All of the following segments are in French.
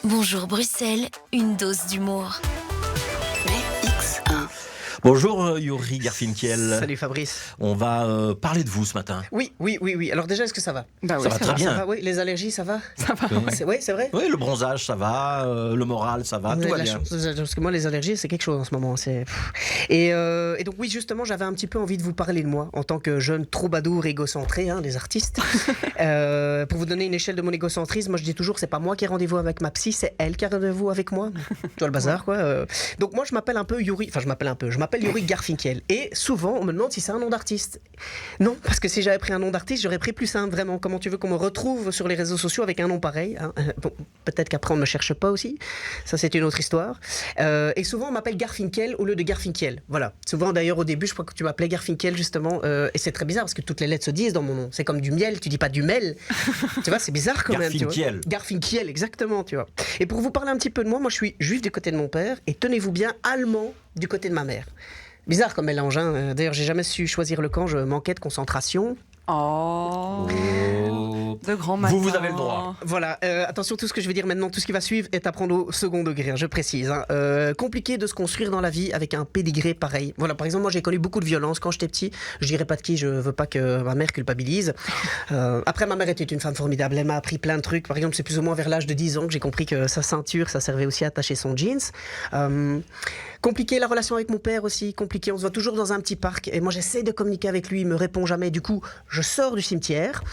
Bonjour Bruxelles, une dose d'humour. BX1. Bonjour Yuri Garfinkiel. Salut Fabrice. On va parler de vous ce matin. Oui. Alors déjà, est-ce que ça va? Ça va très bien. Ça va, oui. Les allergies, ça va? Ça va. Oui, c'est vrai? Oui, le bronzage, ça va. Le moral, ça va. Vous Tout avez va de la bien. chance, parce que moi, les allergies, c'est quelque chose en ce moment. Et donc oui, justement, j'avais un petit peu envie de vous parler de moi en tant que jeune troubadour égocentré, des artistes. Pour vous donner une échelle de mon égocentrisme, moi je dis toujours, c'est pas moi qui ai rendez-vous avec ma psy, c'est elle qui a rendez-vous avec moi. Tu vois le bazar, quoi. Donc moi, je m'appelle Yuri Garfinkiel. Et souvent, on me demande si c'est un nom d'artiste. Non, parce que si j'avais pris un nom d'artiste, j'aurais pris plus simple, vraiment. Comment tu veux qu'on me retrouve sur les réseaux sociaux avec un nom pareil, hein? Bon, peut-être qu'après on ne me cherche pas aussi. Ça, c'est une autre histoire. Et souvent, on m'appelle Garfinkel au lieu de Garfinkiel. Voilà. Souvent, d'ailleurs, au début, je crois que tu m'appelais Garfinkel, justement. Et c'est très bizarre parce que toutes les lettres se disent dans mon nom. C'est comme du miel, tu dis pas du mel. Tu vois, c'est bizarre quand même. Garfinkiel. Garfinkiel, exactement, tu vois. Et pour vous parler un petit peu de moi, je suis juif du côté de mon père et tenez-vous bien, allemand du côté de ma mère. Bizarre comme mélange, hein. D'ailleurs, j'ai jamais su choisir le camp, je manquais de concentration. Oh, Oh. de grands matins. Vous avez le droit. Voilà, attention, tout ce que je vais dire maintenant, tout ce qui va suivre est à prendre au second degré, je précise. Compliqué de se construire dans la vie avec un pédigré pareil. Voilà, par exemple, moi j'ai connu beaucoup de violence quand j'étais petit. Je dirais pas de qui, je veux pas que ma mère culpabilise. Après, ma mère était une femme formidable, elle m'a appris plein de trucs. Par exemple, c'est plus ou moins vers l'âge de 10 ans que j'ai compris que sa ceinture, ça servait aussi à attacher son jeans. Compliqué la relation avec mon père aussi, compliqué. On se voit toujours dans un petit parc et moi j'essaie de communiquer avec lui, il me répond jamais. Du coup, je sors du cimetière.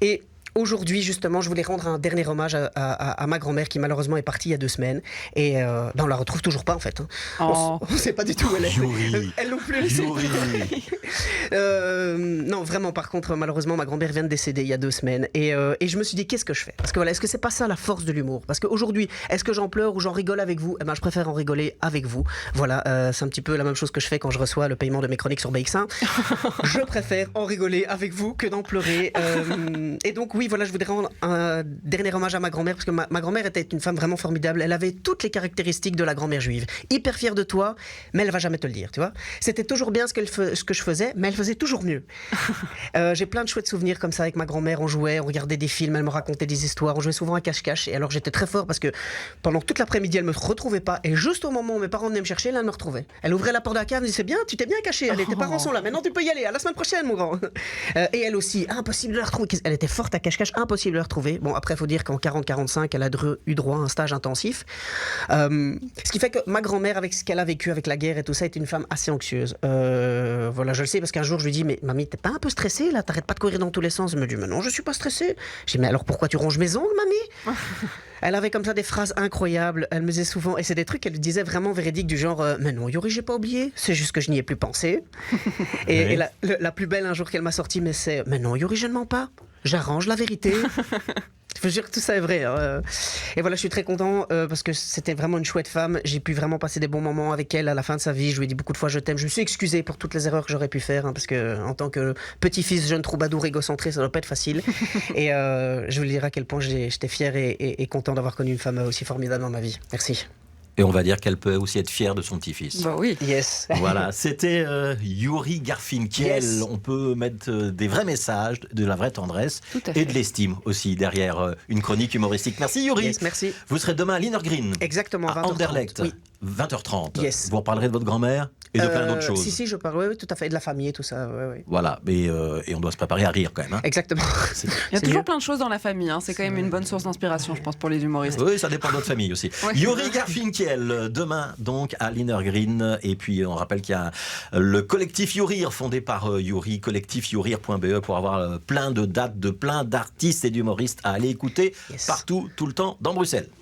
Et aujourd'hui, justement, je voulais rendre un dernier hommage à ma grand-mère qui malheureusement est partie il y a 2 semaines. Et on la retrouve toujours pas en fait. Oh. On sait pas du tout où elle est. Yuri. Elle non plus. elle sait Yuri. non, vraiment, par contre, malheureusement, ma grand-mère vient de décéder il y a 2 semaines. Et je me suis dit, qu'est-ce que je fais? Parce que voilà, est-ce que c'est pas ça la force de l'humour? Parce qu'aujourd'hui, est-ce que j'en pleure ou j'en rigole avec vous? Eh ben, je préfère en rigoler avec vous. Voilà, c'est un petit peu la même chose que je fais quand je reçois le paiement de mes chroniques sur BX1. Je préfère en rigoler avec vous que d'en pleurer. Et donc, oui, voilà, je voudrais rendre un dernier hommage à ma grand-mère parce que ma grand-mère était une femme vraiment formidable. Elle avait toutes les caractéristiques de la grand-mère juive. Hyper fière de toi, mais elle va jamais te le dire, tu vois. C'était toujours bien ce que je faisais, mais elle faisait toujours mieux. J'ai plein de chouettes souvenirs comme ça avec ma grand-mère. On jouait, on regardait des films, elle me racontait des histoires. On jouait souvent à cache-cache. Et alors j'étais très fort parce que pendant toute l'après-midi, elle me retrouvait pas. Et juste au moment où mes parents venaient me chercher, là, elle me retrouvait. Elle ouvrait la porte de la cave, elle me disait c'est bien, tu t'es bien caché. Allez, tes parents sont là. Maintenant, tu peux y aller. À la semaine prochaine, mon grand. Et elle aussi, impossible de la retrouver. Elle était forte à cache-cache, impossible de la retrouver. Bon, après, il faut dire qu'en 40-45, elle a eu droit à un stage intensif. Ce qui fait que ma grand-mère, avec ce qu'elle a vécu avec la guerre et tout ça, est une femme assez anxieuse. Voilà, je le sais parce qu'un jour, je lui dis mais mamie, t'es pas un peu stressée là? T'arrêtes pas de courir dans tous les sens. Elle me dit mais non, je suis pas stressée. Je dis mais alors pourquoi tu ronges mes ongles, mamie? Elle avait comme ça des phrases incroyables. Elle me disait souvent, et c'est des trucs qu'elle disait vraiment véridiques du genre mais non, Yuri, j'ai pas oublié. C'est juste que je n'y ai plus pensé. Et la plus belle un jour qu'elle m'a sorti, mais non, Yuri, je ne mens pas. J'arrange la vérité. Je veux dire que tout ça est vrai. Et voilà, je suis très content parce que c'était vraiment une chouette femme. J'ai pu vraiment passer des bons moments avec elle à la fin de sa vie. Je lui ai dit beaucoup de fois je t'aime. Je me suis excusé pour toutes les erreurs que j'aurais pu faire parce que en tant que petit-fils, jeune troubadour égocentré, ça doit pas être facile. Et je voulais dire à quel point j'étais fier et content d'avoir connu une femme aussi formidable dans ma vie. Merci. Et on va dire qu'elle peut aussi être fière de son petit-fils. Bah oui. Yes. Voilà, c'était Yuri Garfinkiel. Yes. On peut mettre des vrais messages, de la vraie tendresse Tout à et fait. de l'estime aussi derrière une chronique humoristique. Merci Yuri. Yes, merci. Vous serez demain à Linergreen, Exactement, à 20h30. Anderlecht, Oui. 20h30. Yes. Vous reparlerez de votre grand-mère et de plein d'autres choses. Si, je parle, oui, tout à fait, de la famille et tout ça. Oui. Voilà, et on doit se préparer à rire quand même. Hein. Exactement. C'est- Il y a C'est toujours mieux. plein de choses dans la famille. Hein. C'est quand même une bonne source d'inspiration, je pense, pour les humoristes. Oui, ça dépend de votre famille aussi. Ouais. Yuri Garfinkiel, demain donc à Linergreen. Et puis on rappelle qu'il y a le collectif Yurir fondé par Yuri, collectifyurir.be pour avoir plein de dates de plein d'artistes et d'humoristes à aller écouter Yes. partout, tout le temps dans Bruxelles.